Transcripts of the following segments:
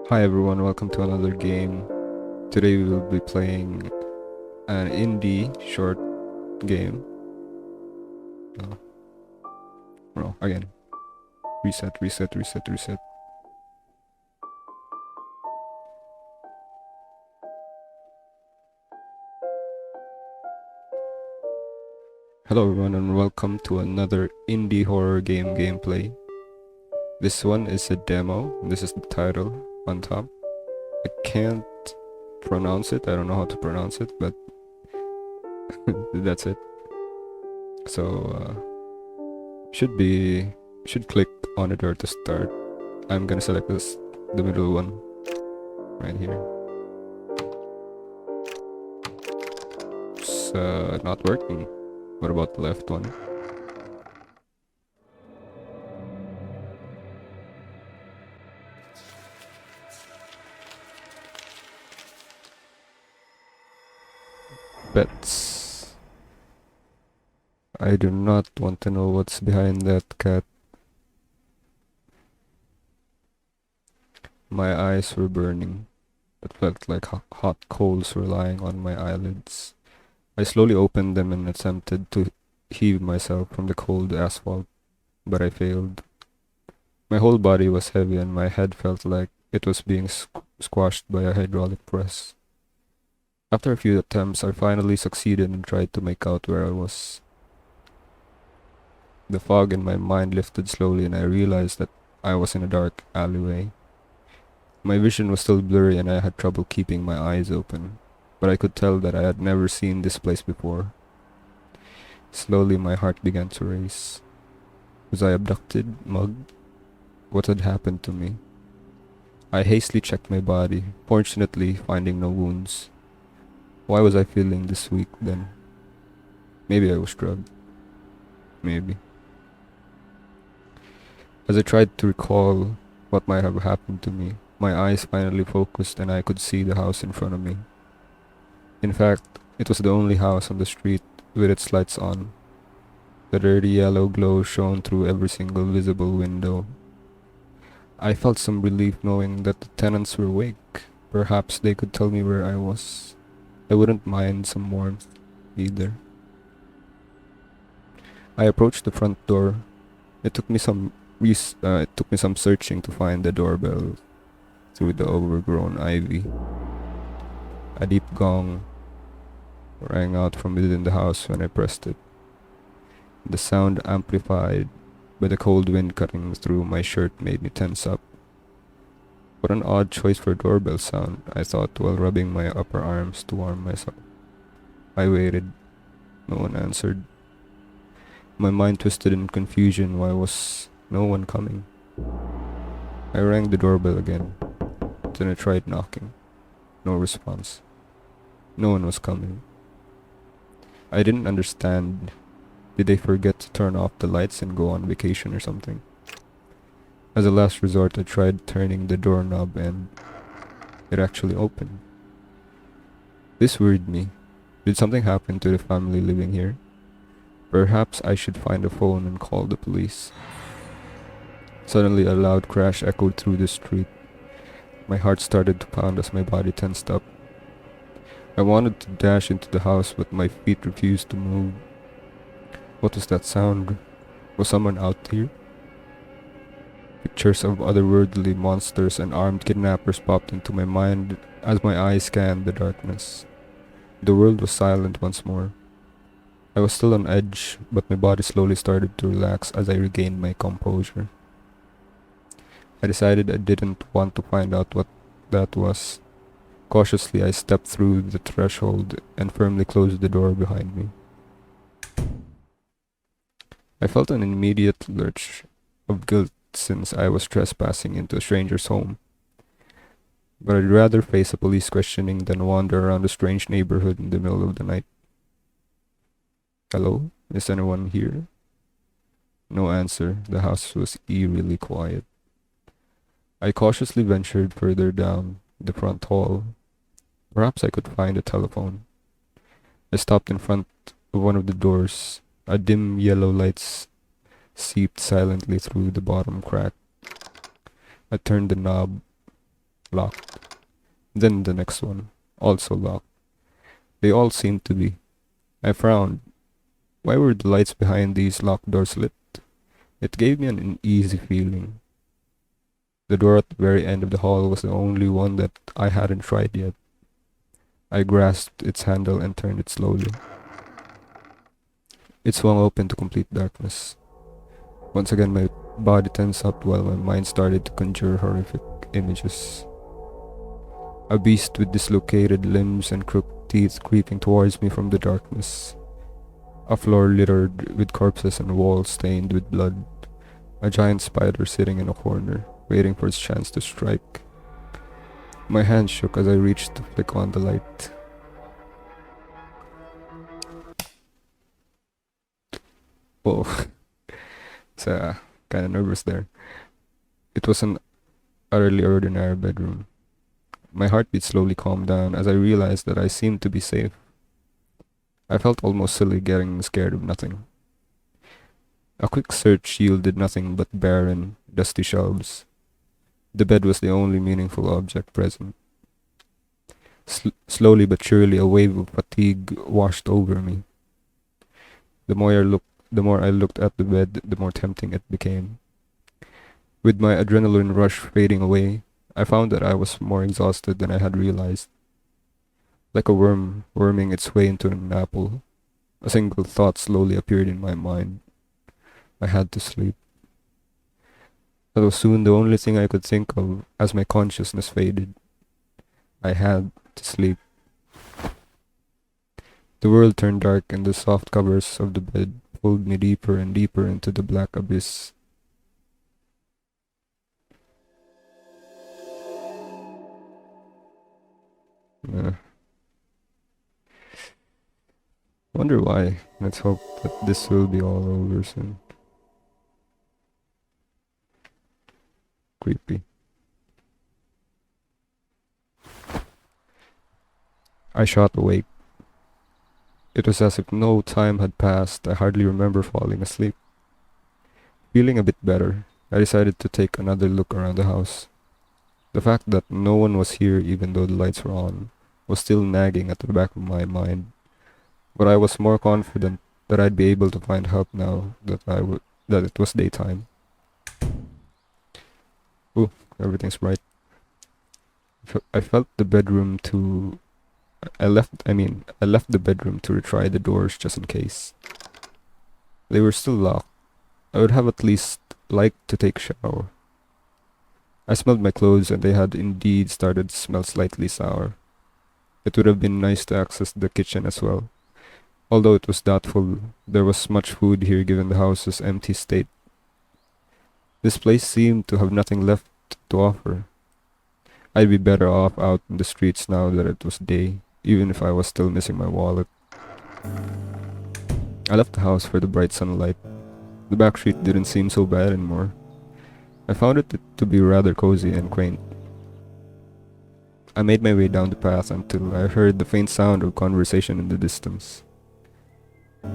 Hi everyone, welcome to another game. Today we will be playing an indie short game. No, no, again. Reset, reset, reset, reset. Hello everyone and welcome to another indie horror game gameplay. This one is a demo. This is the title on top. I can't pronounce it. I don't know how to pronounce it, but that's it. So should click on it or to start. I'm gonna select the middle one right here. It's not working. What about the left one? Pets. I do not want to know what's behind that cat. My eyes were burning. It felt like hot coals were lying on my eyelids. I slowly opened them and attempted to heave myself from the cold asphalt, but I failed. My whole body was heavy and my head felt like it was being squashed by a hydraulic press. After a few attempts, I finally succeeded and tried to make out where I was. The fog in my mind lifted slowly and I realized that I was in a dark alleyway. My vision was still blurry and I had trouble keeping my eyes open, but I could tell that I had never seen this place before. Slowly my heart began to race. Was I abducted? Mugged? What had happened to me? I hastily checked my body, fortunately finding no wounds. Why was I feeling this weak then? Maybe I was drugged. Maybe. As I tried to recall what might have happened to me, my eyes finally focused and I could see the house in front of me. In fact, it was the only house on the street with its lights on. The dirty yellow glow shone through every single visible window. I felt some relief knowing that the tenants were awake. Perhaps they could tell me where I was. I wouldn't mind some warmth either. I approached the front door. It took me some searching to find the doorbell through the overgrown ivy. A deep gong rang out from within the house when I pressed it. The sound, amplified by the cold wind cutting through my shirt, made me tense up. What an odd choice for a doorbell sound, I thought while rubbing my upper arms to warm myself. I waited. No one answered. My mind twisted in confusion. Why was no one coming? I rang the doorbell again. Then I tried knocking. No response. No one was coming. I didn't understand. Did they forget to turn off the lights and go on vacation or something? As a last resort, I tried turning the doorknob and it actually opened. This worried me. Did something happen to the family living here? Perhaps I should find a phone and call the police. Suddenly, a loud crash echoed through the street. My heart started to pound as my body tensed up. I wanted to dash into the house, but my feet refused to move. What was that sound? Was someone out here? Pictures of otherworldly monsters and armed kidnappers popped into my mind as my eyes scanned the darkness. The world was silent once more. I was still on edge, but my body slowly started to relax as I regained my composure. I decided I didn't want to find out what that was. Cautiously, I stepped through the threshold and firmly closed the door behind me. I felt an immediate lurch of guilt since I was trespassing into a stranger's home. But I'd rather face a police questioning than wander around a strange neighborhood in the middle of the night. Hello? Is anyone here? No answer. The house was eerily quiet. I cautiously ventured further down the front hall. Perhaps I could find a telephone. I stopped in front of one of the doors. A dim yellow light seeped silently through the bottom crack. I turned the knob. locked. Then the next one, also locked. They all seemed to be. I frowned. Why were the lights behind these locked doors lit? It gave me an uneasy feeling. The door at the very end of the hall was the only one that I hadn't tried yet. I grasped its handle and turned it slowly. It swung open to complete darkness. Once again, my body tensed up while my mind started to conjure horrific images. A beast with dislocated limbs and crooked teeth creeping towards me from the darkness. A floor littered with corpses and walls stained with blood. A giant spider sitting in a corner, waiting for its chance to strike. My hand shook as I reached to flick on the light. Whoa. So, kinda nervous there. It was an utterly ordinary bedroom. My heartbeat slowly calmed down as I realized that I seemed to be safe. I felt almost silly getting scared of nothing. A quick search yielded nothing but barren, dusty shelves. The bed was the only meaningful object present. Slowly but surely a wave of fatigue washed over me. The more I looked at the bed, the more tempting it became. With my adrenaline rush fading away, I found that I was more exhausted than I had realized. Like a worm worming its way into an apple, a single thought slowly appeared in my mind. I had to sleep. That was soon the only thing I could think of as my consciousness faded. I had to sleep. The world turned dark and the soft covers of the bed pulled me deeper and deeper into the black abyss. Wonder why. Let's hope that this will be all over soon. Creepy. I shot awake. It was as if no time had passed. I hardly remember falling asleep. Feeling a bit better, I decided to take another look around the house. The fact that no one was here even though the lights were on was still nagging at the back of my mind. But I was more confident that I'd be able to find help now that that it was daytime. Ooh, everything's bright. I felt the bedroom to I left the bedroom to retry the doors just in case. They were still locked. I would have at least liked to take a shower. I smelled my clothes and they had indeed started to smell slightly sour. It would have been nice to access the kitchen as well. Although it was doubtful there was much food here given the house's empty state. This place seemed to have nothing left to offer. I'd be better off out in the streets now that it was day, even if I was still missing my wallet. I left the house for the bright sunlight. The back street didn't seem so bad anymore. I found it to be rather cozy and quaint. I made my way down the path until I heard the faint sound of conversation in the distance.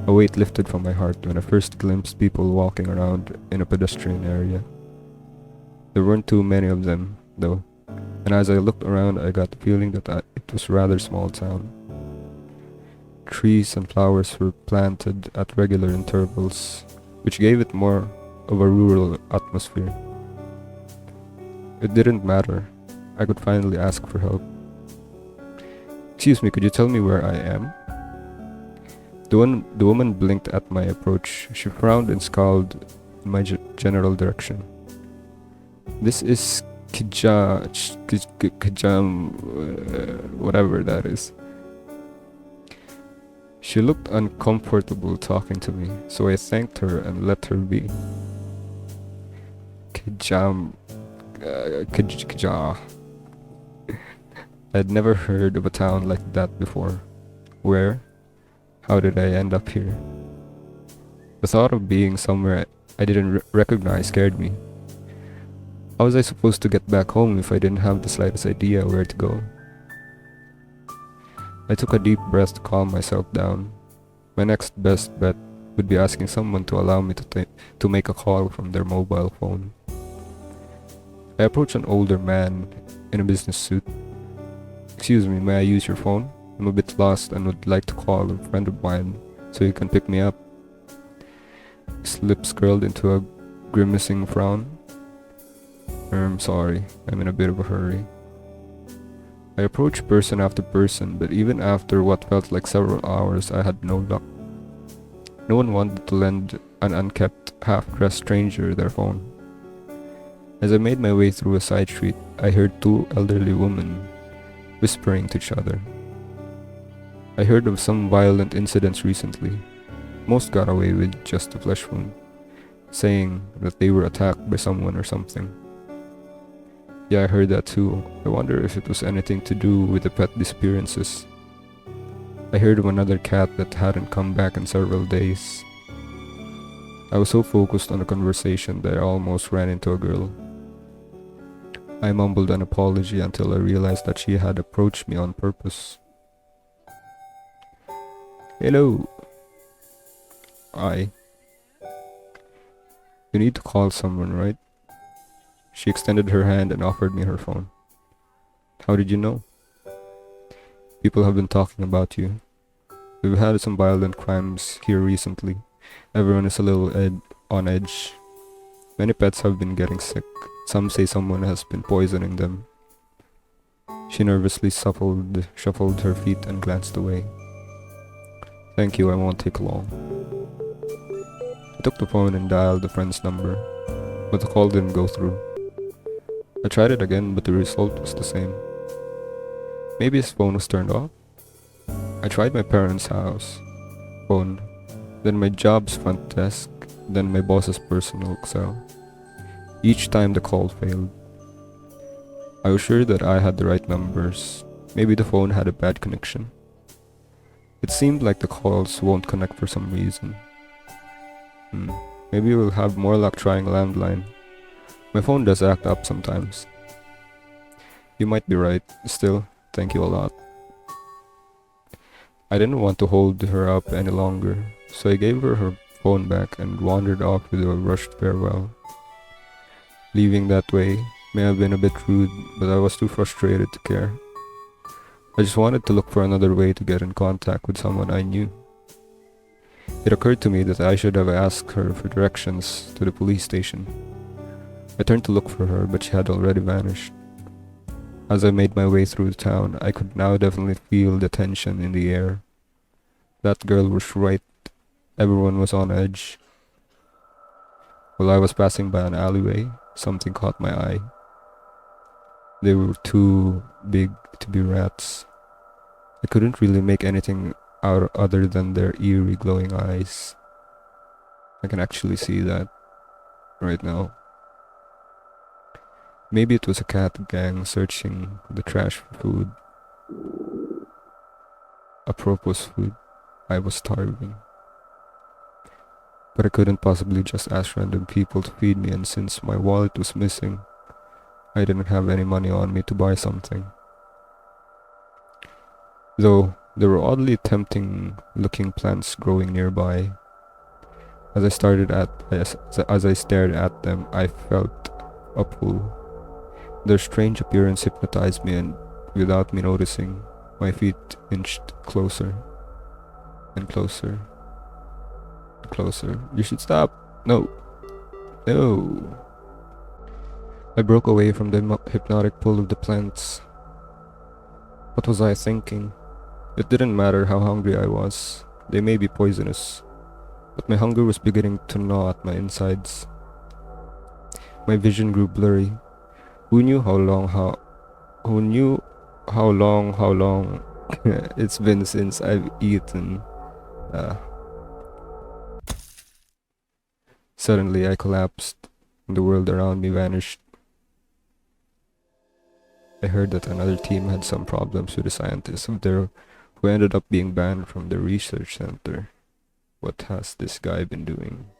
A weight lifted from my heart when I first glimpsed people walking around in a pedestrian area. There weren't too many of them, though, and as I looked around I got the feeling that it was a rather small town. Trees and flowers were planted at regular intervals, which gave it more of a rural atmosphere. It didn't matter. I could finally ask for help. "Excuse me, could you tell me where I am?" The woman blinked at my approach. She frowned and scowled in my general direction. "This is whatever that is." She looked uncomfortable talking to me, so I thanked her and let her be. Kija. I'd never heard of a town like that before. Where? How did I end up here? The thought of being somewhere I didn't recognize scared me. How was I supposed to get back home if I didn't have the slightest idea where to go? I took a deep breath to calm myself down. My next best bet would be asking someone to allow me to make a call from their mobile phone. I approached an older man in a business suit. "Excuse me, may I use your phone? I'm a bit lost and would like to call a friend of mine so he can pick me up." His lips curled into a grimacing frown. "I'm sorry, I'm in a bit of a hurry." I approached person after person, but even after what felt like several hours, I had no luck. No one wanted to lend an unkept, half-dressed stranger their phone. As I made my way through a side street, I heard two elderly women whispering to each other. I heard of some violent incidents recently. Most got away with just a flesh wound, saying that they were attacked by someone or something. Yeah, I heard that too. I wonder if it was anything to do with the pet disappearances. I heard of another cat that hadn't come back in several days. I was so focused on the conversation that I almost ran into a girl. I mumbled an apology until I realized that she had approached me on purpose. "Hello." "You need to call someone, right?" She extended her hand and offered me her phone. "How did you know?" "People have been talking about you. We've had some violent crimes here recently. Everyone is a little on edge. Many pets have been getting sick. Some say someone has been poisoning them." She nervously shuffled her feet and glanced away. "Thank you, I won't take long." I took the phone and dialed the friend's number, but the call didn't go through. I tried it again, but the result was the same. Maybe his phone was turned off? I tried my parents' house phone, then my job's front desk, then my boss's personal cell. Each time the call failed. I was sure that I had the right numbers. Maybe the phone had a bad connection. It seemed like the calls won't connect for some reason. Maybe we'll have more luck trying a landline. My phone does act up sometimes. You might be right. Still, thank you a lot. I didn't want to hold her up any longer, so I gave her her phone back and wandered off with a rushed farewell. Leaving that way may have been a bit rude, but I was too frustrated to care. I just wanted to look for another way to get in contact with someone I knew. It occurred to me that I should have asked her for directions to the police station. I turned to look for her, but she had already vanished. As I made my way through the town, I could now definitely feel the tension in the air. That girl was right. Everyone was on edge. While I was passing by an alleyway, something caught my eye. They were too big to be rats. I couldn't really make anything out other than their eerie glowing eyes. I can actually see that right now. Maybe it was a cat gang searching the trash for food. Apropos food, I was starving. But I couldn't possibly just ask random people to feed me, and since my wallet was missing, I didn't have any money on me to buy something. Though there were oddly tempting looking plants growing nearby. As I stared at them, I felt a pull. Their strange appearance hypnotized me, and without me noticing, my feet inched closer and closer and closer. "You should stop." No. No. I broke away from the hypnotic pull of the plants. What was I thinking? It didn't matter how hungry I was. They may be poisonous, but my hunger was beginning to gnaw at my insides. My vision grew blurry. Who knew how long it's been since I've eaten? Suddenly I collapsed, and the world around me vanished. I heard that another team had some problems with a scientist of their who ended up being banned from the research center. What has this guy been doing?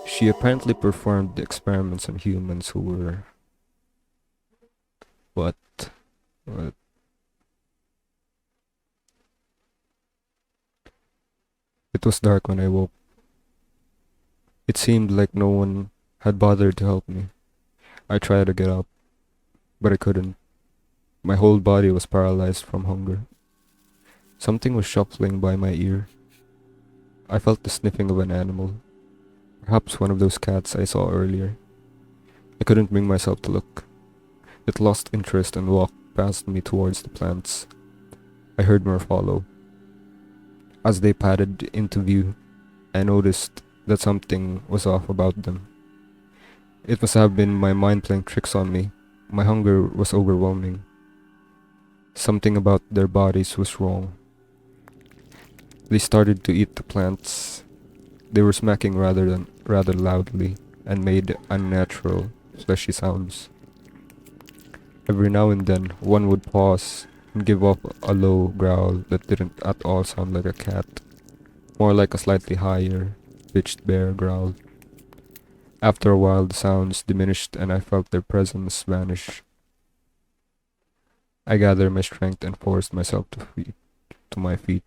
She apparently performed the experiments on humans who were... What? What? It was dark when I woke. It seemed like no one had bothered to help me. I tried to get up, but I couldn't. My whole body was paralyzed from hunger. Something was shuffling by my ear. I felt the sniffing of an animal, perhaps one of those cats I saw earlier. I couldn't bring myself to look. It lost interest and walked past me towards the plants. I heard more follow. As they padded into view, I noticed that something was off about them. It must have been my mind playing tricks on me. My hunger was overwhelming. Something about their bodies was wrong. They started to eat the plants. They were smacking rather loudly and made unnatural, fleshy sounds. Every now and then, one would pause and give off a low growl that didn't at all sound like a cat, more like a slightly higher, pitched bear growl. After a while, the sounds diminished and I felt their presence vanish. I gathered my strength and forced myself to my feet.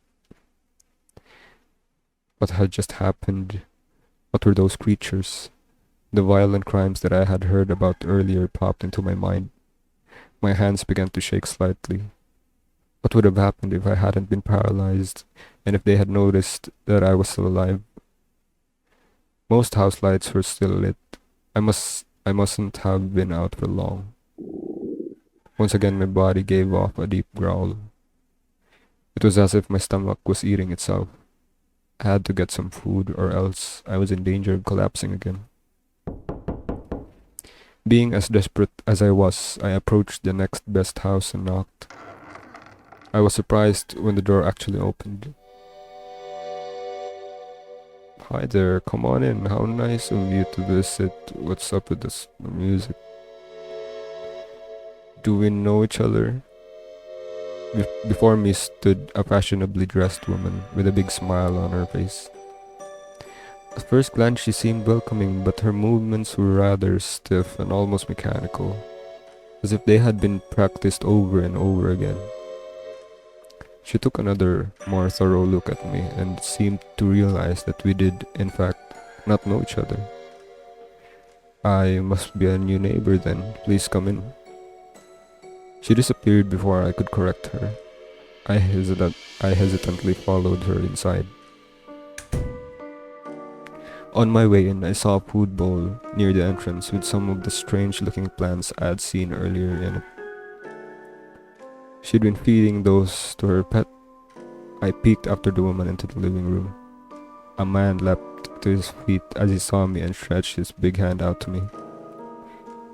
What had just happened? What were those creatures? The violent crimes that I had heard about earlier popped into my mind. My hands began to shake slightly. What would have happened if I hadn't been paralyzed, and if they had noticed that I was still alive? Most house lights were still lit. I mustn't have been out for long. Once again my body gave off a deep growl. It was as if my stomach was eating itself. I had to get some food or else I was in danger of collapsing again. Being as desperate as I was, I approached the next best house and knocked. I was surprised when the door actually opened. Hi there, come on in. How nice of you to visit. What's up with this music? Do we know each other? Before me stood a fashionably dressed woman with a big smile on her face. At first glance she seemed welcoming, but her movements were rather stiff and almost mechanical, as if they had been practiced over and over again. She took another, more thorough look at me and seemed to realize that we did, in fact, not know each other. I must be a new neighbor then. Please come in. She disappeared before I could correct her. I hesitantly followed her inside. On my way in, I saw a food bowl near the entrance with some of the strange-looking plants I had seen earlier in it. She'd been feeding those to her pet. I peeked after the woman into the living room. A man leapt to his feet as he saw me and stretched his big hand out to me.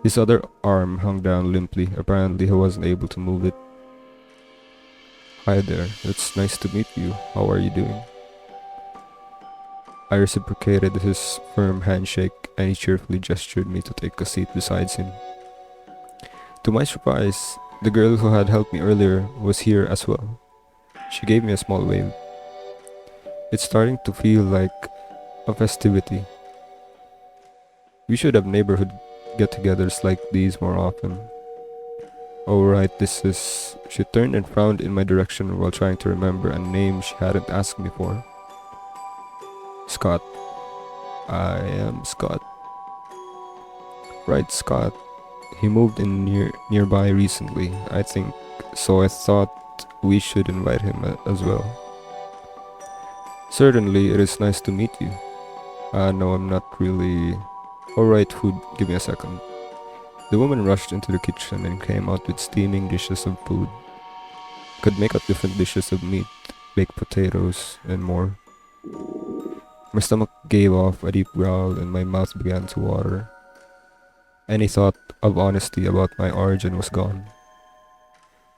His other arm hung down limply. Apparently he wasn't able to move it. Hi there, it's nice to meet you. How are you doing? I reciprocated his firm handshake and he cheerfully gestured me to take a seat beside him. To my surprise, the girl who had helped me earlier was here as well. She gave me a small wave. It's starting to feel like a festivity. We should have neighborhood get-togethers like these more often. Oh right, this is... She turned and frowned in my direction while trying to remember a name she hadn't asked me for. Scott. I am Scott. Right, Scott. He moved in nearby recently, I think, so I thought we should invite him as well. Certainly, it is nice to meet you. No, I'm not really... Alright, food, give me a second. The woman rushed into the kitchen and came out with steaming dishes of food. Could make up different dishes of meat, baked potatoes, and more. My stomach gave off a deep growl and my mouth began to water. Any thought of honesty about my origin was gone.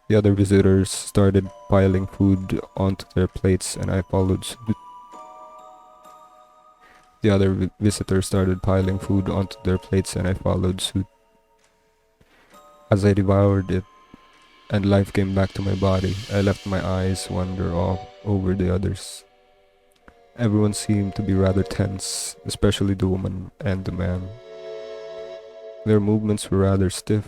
The other visitors started piling food onto their plates and I followed suit. Visitors started piling food onto their plates and I followed suit. As I devoured it and life came back to my body, I let my eyes wander off over the others. Everyone seemed to be rather tense, especially the woman and the man. Their movements were rather stiff.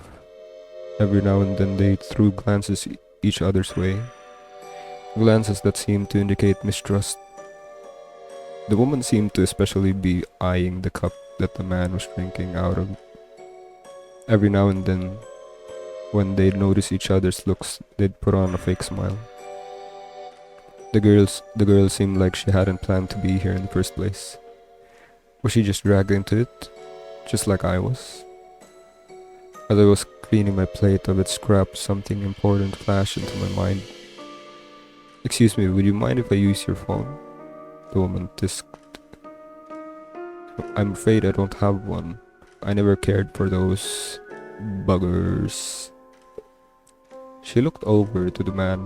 Every now and then they threw glances each other's way, glances that seemed to indicate mistrust. The woman seemed to especially be eyeing the cup that the man was drinking out of. Every now and then, when they'd notice each other's looks, they'd put on a fake smile. The girl seemed like she hadn't planned to be here in the first place. Was she just dragged into it, just like I was? As I was cleaning my plate of its scraps, something important flashed into my mind. "Excuse me, would you mind if I use your phone?" the woman tisked. "I'm afraid I don't have one. I never cared for those buggers." She looked over to the man.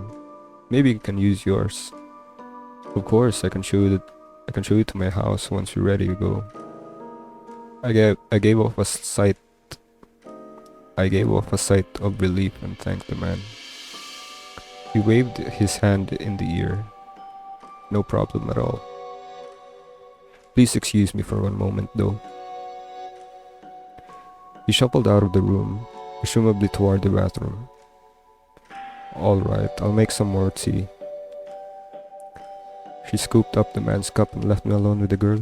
"Maybe you can use yours." "Of course, I can show you to my house once you're ready to go." I gave off a sigh of relief and thanked the man. He waved his hand in the air. "No problem at all. Please excuse me for one moment, though." He shuffled out of the room, presumably toward the bathroom. "All right, I'll make some more tea." She scooped up the man's cup and left me alone with the girl.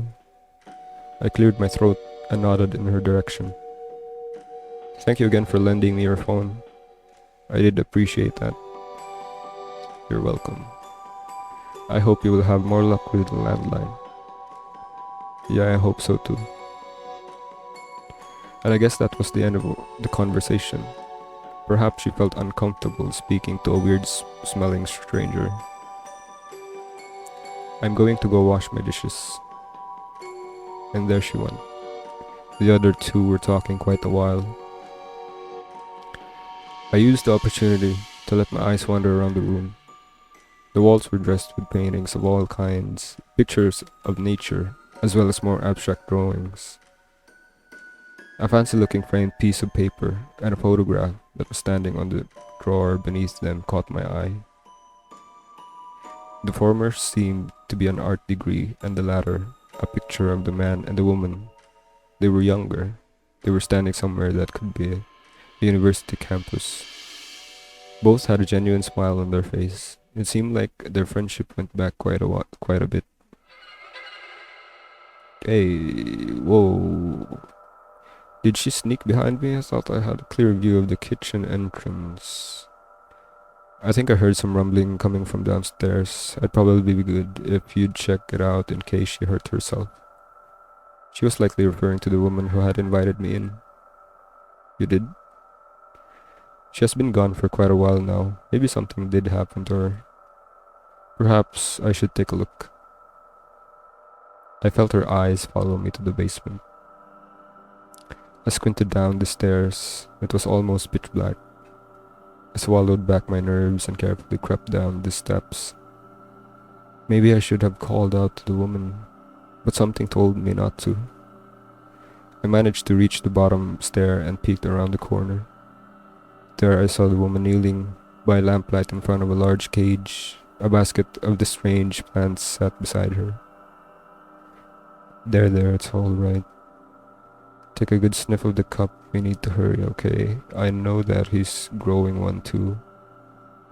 I cleared my throat and nodded in her direction. "Thank you again for lending me your phone. I did appreciate that." "You're welcome. I hope you will have more luck with the landline." "Yeah, I hope so too." And I guess that was the end of the conversation. Perhaps she felt uncomfortable speaking to a weird smelling stranger. "I'm going to go wash my dishes." And there she went. The other two were talking quite a while. I used the opportunity to let my eyes wander around the room. The walls were dressed with paintings of all kinds, pictures of nature, as well as more abstract drawings. A fancy-looking framed piece of paper and a photograph that was standing on the drawer beneath them caught my eye. The former seemed to be an art degree, and the latter a picture of the man and the woman. They were younger. They were standing somewhere that could be a university campus. Both had a genuine smile on their face. It seemed like their friendship went back quite a bit. "Hey, whoa. Did she sneak behind me? I thought I had a clear view of the kitchen entrance." "I think I heard some rumbling coming from downstairs. I'd probably be good if you'd check it out in case she hurt herself." She was likely referring to the woman who had invited me in. "You did?" "She has been gone for quite a while now. Maybe something did happen to her. Perhaps I should take a look." I felt her eyes follow me to the basement. I squinted down the stairs. It was almost pitch black. I swallowed back my nerves and carefully crept down the steps. Maybe I should have called out to the woman, but something told me not to. I managed to reach the bottom stair and peeked around the corner. There I saw the woman kneeling by lamplight in front of a large cage. A basket of the strange plants sat beside her. There, it's all right. Take a good sniff of the cup. We need to hurry, okay? I know that he's growing one too.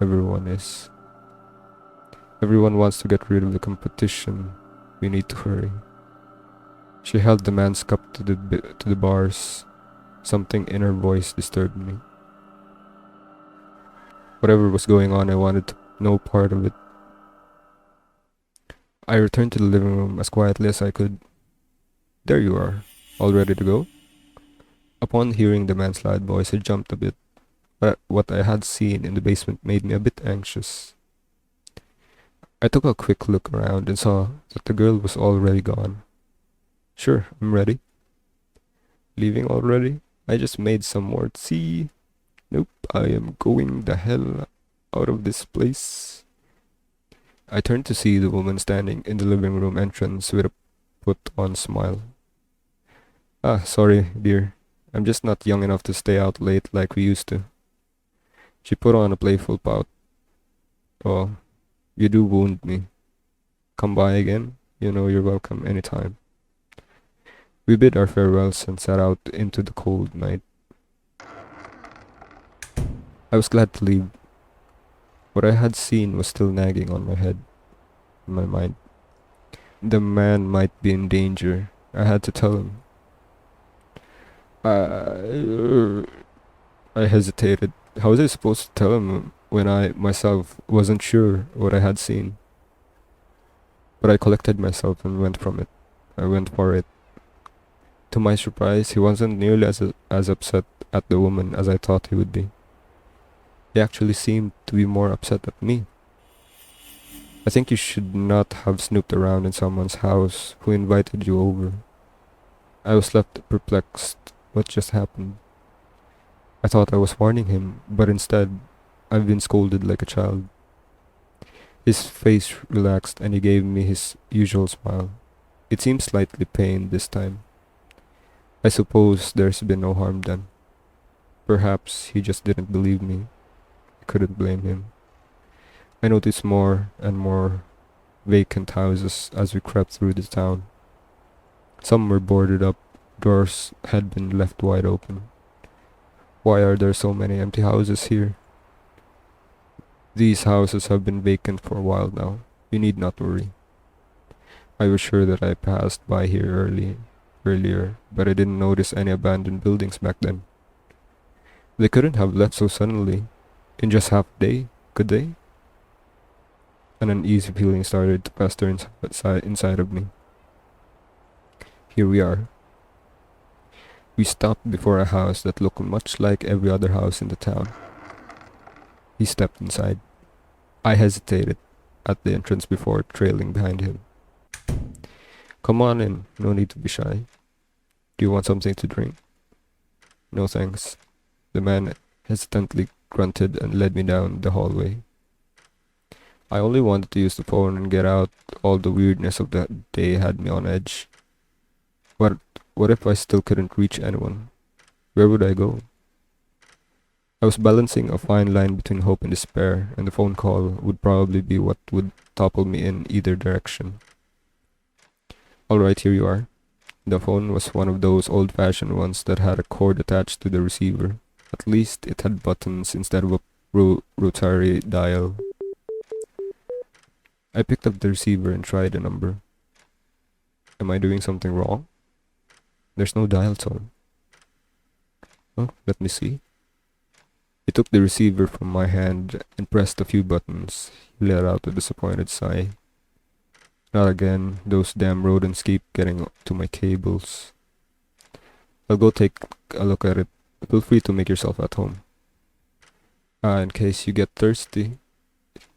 Everyone is. Everyone wants to get rid of the competition. We need to hurry." She held the man's cup to the bars. Something in her voice disturbed me. Whatever was going on, I wanted no part of it. I returned to the living room as quietly as I could. "There you are. All ready to go?" Upon hearing the man's loud voice, I jumped a bit, but what I had seen in the basement made me a bit anxious. I took a quick look around and saw that the girl was already gone. "Sure, I'm ready." "Leaving already? I just made some more tea." "Nope, I am going the hell out of this place." I turned to see the woman standing in the living room entrance with a put-on smile. "Ah, sorry, dear. I'm just not young enough to stay out late like we used to." She put on a playful pout. "Oh, you do wound me. Come by again. You know you're welcome anytime." We bid our farewells and set out into the cold night. I was glad to leave. What I had seen was still nagging on my mind. The man might be in danger. I had to tell him. I hesitated. How was I supposed to tell him when I myself wasn't sure what I had seen? But I collected myself and went from it. I went for it. To my surprise, he wasn't nearly as upset at the woman as I thought he would be. He actually seemed to be more upset at me. I think you should not have snooped around in someone's house who invited you over. I was left perplexed. What just happened? I thought I was warning him, but instead, I've been scolded like a child. His face relaxed and he gave me his usual smile. It seemed slightly pained this time. I suppose there's been no harm done. Perhaps he just didn't believe me. I couldn't blame him. I noticed more and more vacant houses as we crept through the town. Some were boarded up, doors had been left wide open. Why are there so many empty houses here? These houses have been vacant for a while now. You need not worry. I was sure that I passed by here earlier, but I didn't notice any abandoned buildings back then. They couldn't have left so suddenly, in just half a day, could they? An uneasy feeling started to fester inside of me. Here we are. We stopped before a house that looked much like every other house in the town. He stepped inside. I hesitated at the entrance before trailing behind him. Come on in, no need to be shy. Do you want something to drink? No thanks. The man hesitantly grunted and led me down the hallway. I only wanted to use the phone and get out. All the weirdness of that day had me on edge. What if I still couldn't reach anyone? Where would I go? I was balancing a fine line between hope and despair, and the phone call would probably be what would topple me in either direction. Alright, here you are. The phone was one of those old-fashioned ones that had a cord attached to the receiver. At least it had buttons instead of a rotary dial. I picked up the receiver and tried a number. Am I doing something wrong? There's no dial tone. Oh, let me see. He took the receiver from my hand and pressed a few buttons. He let out a disappointed sigh. Not again. Those damn rodents keep getting to my cables. I'll go take a look at it. Feel free to make yourself at home. In case you get thirsty.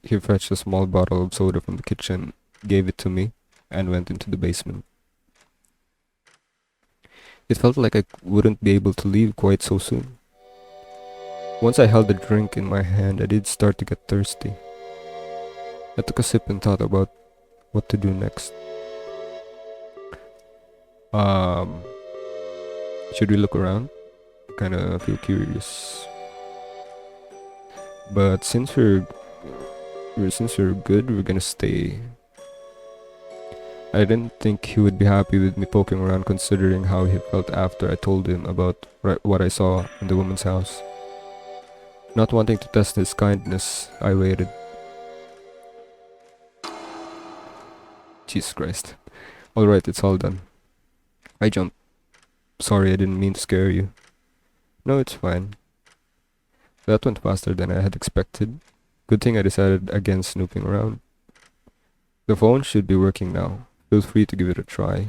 He fetched a small bottle of soda from the kitchen, gave it to me, and went into the basement. It felt like I wouldn't be able to leave quite so soon. Once I held the drink in my hand, I did start to get thirsty. I took a sip and thought about what to do next. Should we look around? Kinda feel curious. But since we're good, we're gonna stay. I didn't think he would be happy with me poking around, considering how he felt after I told him about what I saw in the woman's house. Not wanting to test his kindness, I waited. Jesus Christ. Alright, it's all done. I jumped. Sorry, I didn't mean to scare you. No, it's fine. That went faster than I had expected. Good thing I decided against snooping around. The phone should be working now. Feel free to give it a try.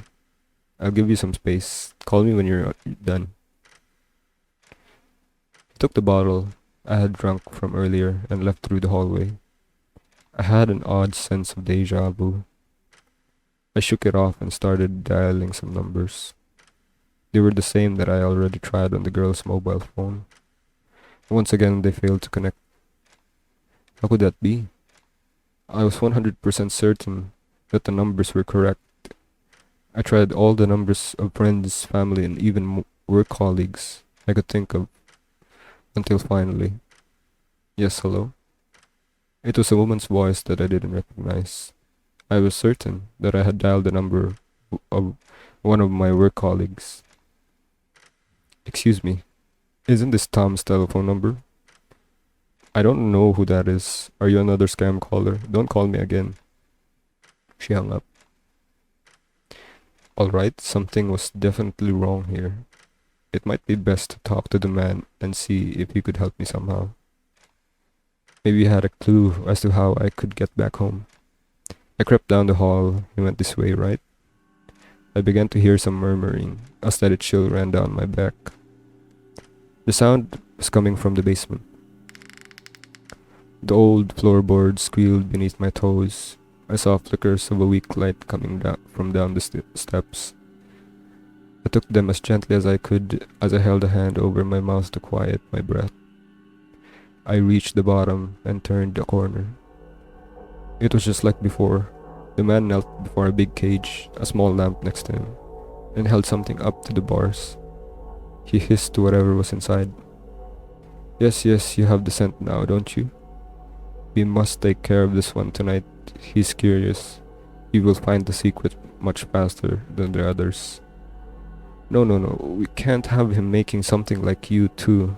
I'll give you some space. Call me when you're done. He took the bottle I had drunk from earlier and left through the hallway. I had an odd sense of deja vu. I shook it off and started dialing some numbers. They were the same that I already tried on the girl's mobile phone. Once again, they failed to connect. How could that be? I was 100% certain that the numbers were correct. I tried all the numbers of friends, family, and even work colleagues I could think of, until finally. Yes, hello? It was a woman's voice that I didn't recognize. I was certain that I had dialed the number of one of my work colleagues. Excuse me, isn't this Tom's telephone number? I don't know who that is. Are you another scam caller? Don't call me again. She hung up. Alright, something was definitely wrong here. It might be best to talk to the man and see if he could help me somehow. Maybe he had a clue as to how I could get back home. I crept down the hall. He went this way, right? I began to hear some murmuring. A steady chill ran down my back. The sound was coming from the basement. The old floorboards squealed beneath my toes. I saw flickers of a weak light coming down from down the steps. I took them as gently as I could as I held a hand over my mouth to quiet my breath. I reached the bottom and turned the corner. It was just like before. The man knelt before a big cage, a small lamp next to him, and held something up to the bars. He hissed to whatever was inside. Yes, yes, you have the scent now, don't you? We must take care of this one tonight. He's curious. You will find the secret much faster than the others. No, no, no, we can't have him making something like you too.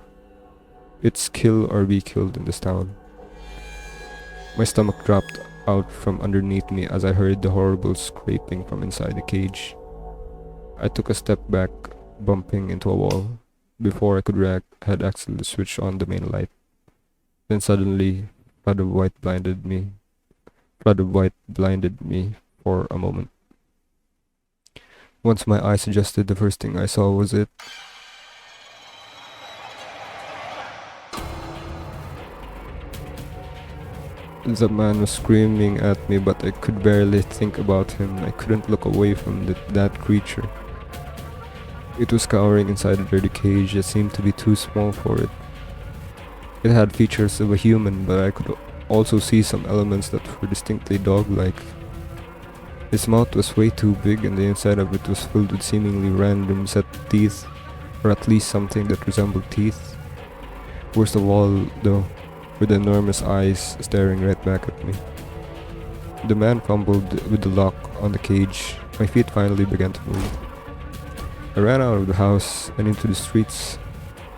It's kill or be killed in this town. My stomach dropped out from underneath me as I heard the horrible scraping from inside the cage. I took a step back, bumping into a wall. Before I could react, I had accidentally switched on the main light. Then suddenly, flood of white blinded me. Flood of white blinded me for a moment. Once my eyes adjusted, the first thing I saw was it. The man was screaming at me, but I could barely think about him. I couldn't look away from that creature. It was cowering inside a dirty cage that seemed to be too small for it. It had features of a human, but I could also see some elements that were distinctly dog-like. His mouth was way too big, and the inside of it was filled with seemingly random set teeth, or at least something that resembled teeth. Worst of all, though, with enormous eyes staring right back at me. The man fumbled with the lock on the cage. My feet finally began to move. I ran out of the house and into the streets,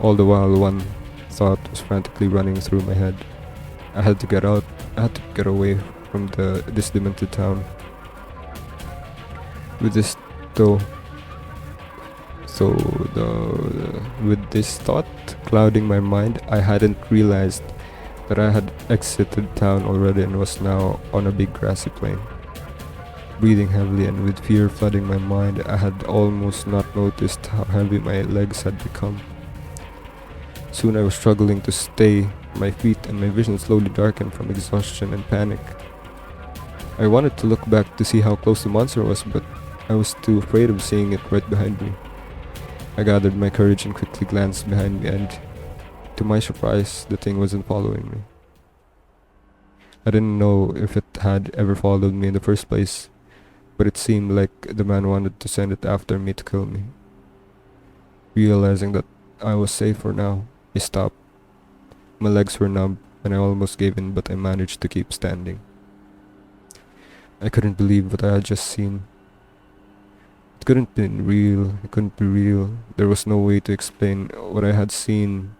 all the while one thought was frantically running through my head. I had to get out. I had to get away from this demented town. With this though, with this thought clouding my mind, I hadn't realized that I had exited town already and was now on a big grassy plain. Breathing heavily and with fear flooding my mind, I had almost not noticed how heavy my legs had become. Soon I was struggling to stay my feet and my vision slowly darkened from exhaustion and panic. I wanted to look back to see how close the monster was, but I was too afraid of seeing it right behind me. I gathered my courage and quickly glanced behind me, and to my surprise, the thing wasn't following me. I didn't know if it had ever followed me in the first place, but it seemed like the man wanted to send it after me to kill me. Realizing that I was safe for now, I stopped. My legs were numb, and I almost gave in, but I managed to keep standing. I couldn't believe what I had just seen. It couldn't be real. It couldn't be real. There was no way to explain what I had seen,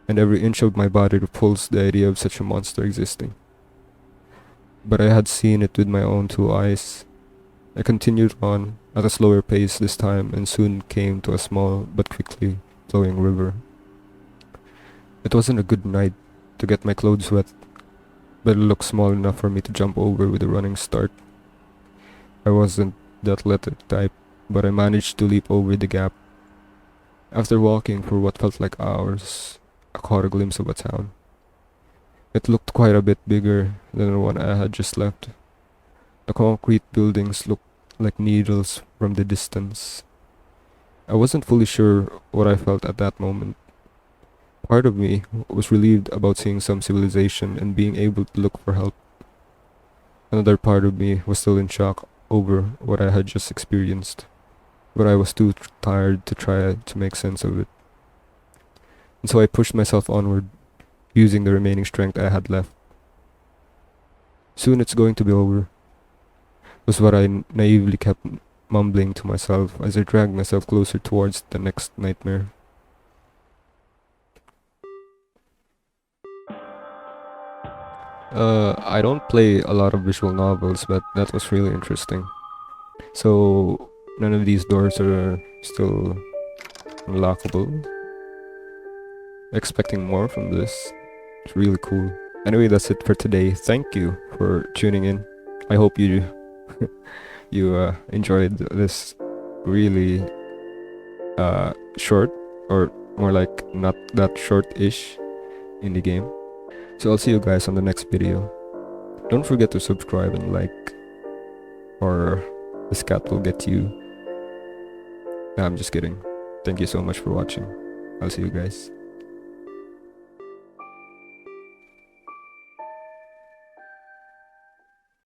and every inch of my body repulsed the idea of such a monster existing. But I had seen it with my own two eyes. I continued on, at a slower pace this time, and soon came to a small but quickly flowing river. It wasn't a good night to get my clothes wet, but it looked small enough for me to jump over with a running start. I wasn't the athletic type, but I managed to leap over the gap. After walking for what felt like hours, I caught a glimpse of a town. It looked quite a bit bigger than the one I had just left. The concrete buildings looked like needles from the distance. I wasn't fully sure what I felt at that moment. Part of me was relieved about seeing some civilization and being able to look for help. Another part of me was still in shock over what I had just experienced, but I was too tired to try to make sense of it. And so I pushed myself onward, using the remaining strength I had left. Soon it's going to be over, was what I naively kept mumbling to myself as I dragged myself closer towards the next nightmare. I don't play a lot of visual novels, but that was really interesting. So, none of these doors are still unlockable. Expecting more from this. It's really cool. Anyway, that's it for today. Thank you for tuning in. I hope you enjoyed this really short, or more like not that short-ish in the game. So I'll see you guys on the next video. Don't forget to subscribe and like, or this cat will get you. Nah, I'm just kidding. Thank you so much for watching. I'll see you guys.